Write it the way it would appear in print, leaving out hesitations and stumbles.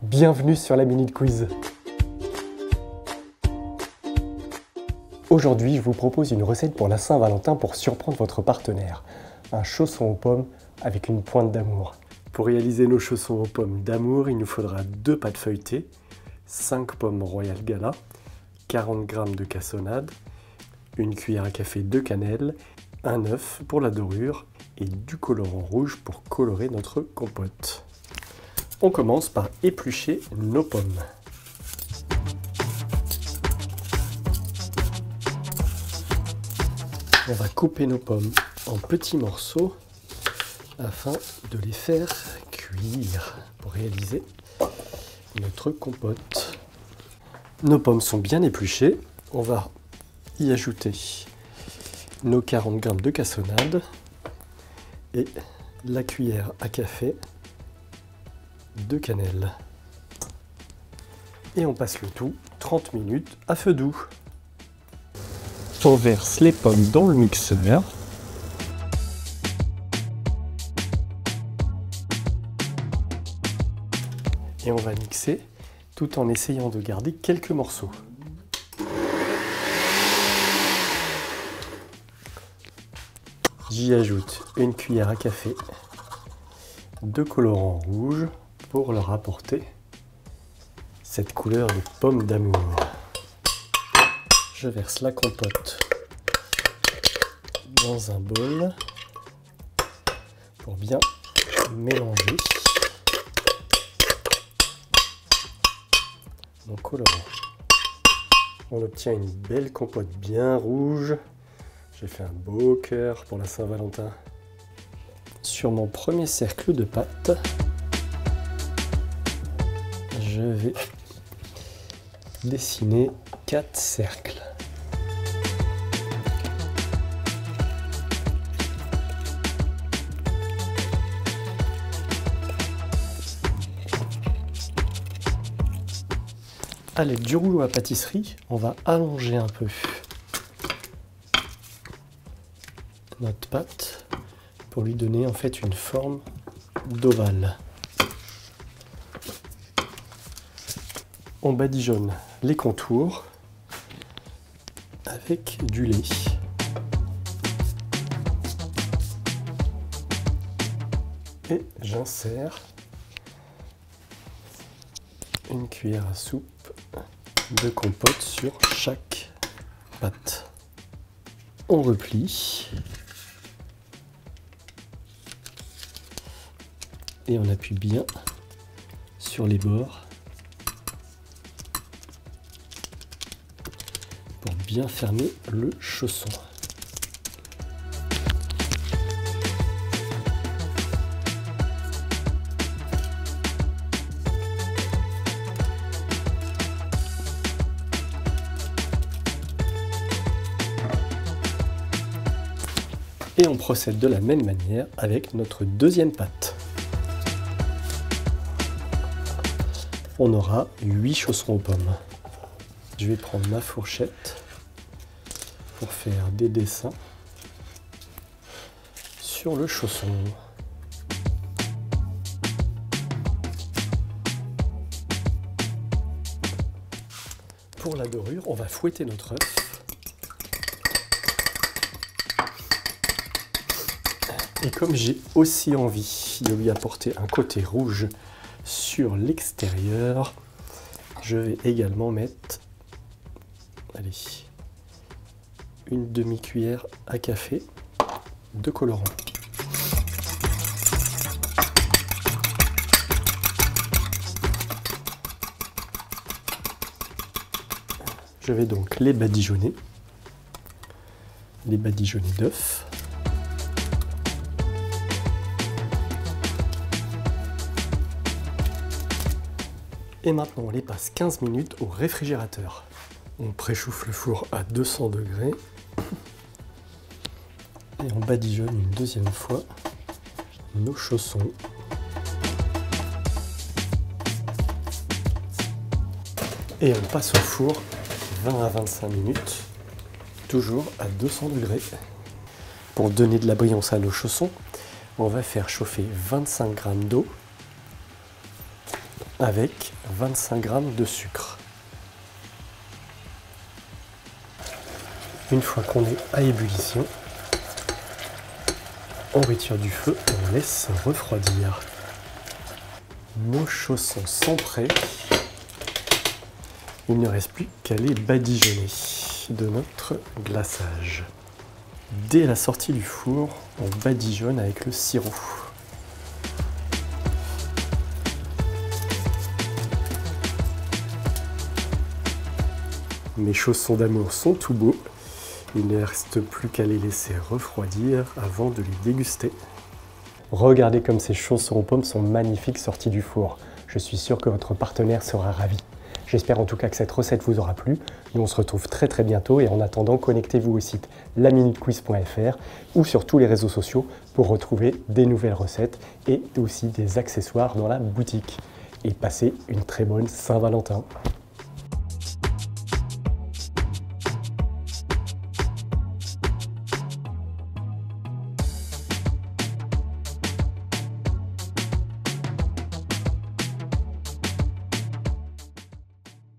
Bienvenue sur la Minute Quiz. Aujourd'hui, je vous propose une recette pour la Saint-Valentin pour surprendre votre partenaire. Un chausson aux pommes avec une pointe d'amour. Pour réaliser nos chaussons aux pommes d'amour, il nous faudra 2 pâtes feuilletées, 5 pommes Royal Gala, 40 g de cassonade, une cuillère à café de cannelle, un œuf pour la dorure et du colorant rouge pour colorer notre compote. On commence par éplucher nos pommes. On va couper nos pommes en petits morceaux afin de les faire cuire pour réaliser notre compote. Nos pommes sont bien épluchées. On va y ajouter nos 40 g de cassonade et la cuillère à café de cannelle. Et on passe le tout 30 minutes à feu doux. On verse les pommes dans le mixeur. Et on va mixer tout en essayant de garder quelques morceaux. J'y ajoute une cuillère à café de colorant rouge pour leur apporter cette couleur de pomme d'amour. Je verse la compote dans un bol pour bien mélanger mon colorant. On obtient une belle compote bien rouge. J'ai fait un beau cœur pour la Saint-Valentin. Sur mon premier cercle de pâte, je vais dessiner 4 cercles. À l'aide du rouleau à pâtisserie, on va allonger un peu notre pâte pour lui donner en fait une forme d'ovale. On badigeonne les contours avec du lait. Et j'insère une cuillère à soupe de compote sur chaque pâte. On replie et on appuie bien sur les bords pour bien fermer le chausson. Et on procède de la même manière avec notre deuxième pâte. On aura 8 chaussons aux pommes. Je vais prendre ma fourchette pour faire des dessins sur le chausson. Pour la dorure, on va fouetter notre œuf. Et comme j'ai aussi envie de lui apporter un côté rouge sur l'extérieur, je vais également mettre une demi-cuillère à café de colorant. Je vais donc les badigeonner d'œuf. Et maintenant, on les passe 15 minutes au réfrigérateur. On préchauffe le four à 200 degrés. Et on badigeonne une deuxième fois nos chaussons. Et on passe au four 20 à 25 minutes, toujours à 200 degrés. Pour donner de la brillance à nos chaussons, on va faire chauffer 25 g d'eau avec 25 g de sucre. Une fois qu'on est à ébullition, on retire du feu et on laisse refroidir. Nos chaussons sont prêts. Il ne reste plus qu'à les badigeonner de notre glaçage. Dès la sortie du four, on badigeonne avec le sirop. Mes chaussons d'amour sont tout beaux. Il ne reste plus qu'à les laisser refroidir avant de les déguster. Regardez comme ces chaussons aux pommes sont magnifiques sortis du four. Je suis sûr que votre partenaire sera ravi. J'espère en tout cas que cette recette vous aura plu. Nous on se retrouve très bientôt et en attendant, connectez-vous au site laminutequiz.fr ou sur tous les réseaux sociaux pour retrouver des nouvelles recettes et aussi des accessoires dans la boutique. Et passez une très bonne Saint-Valentin.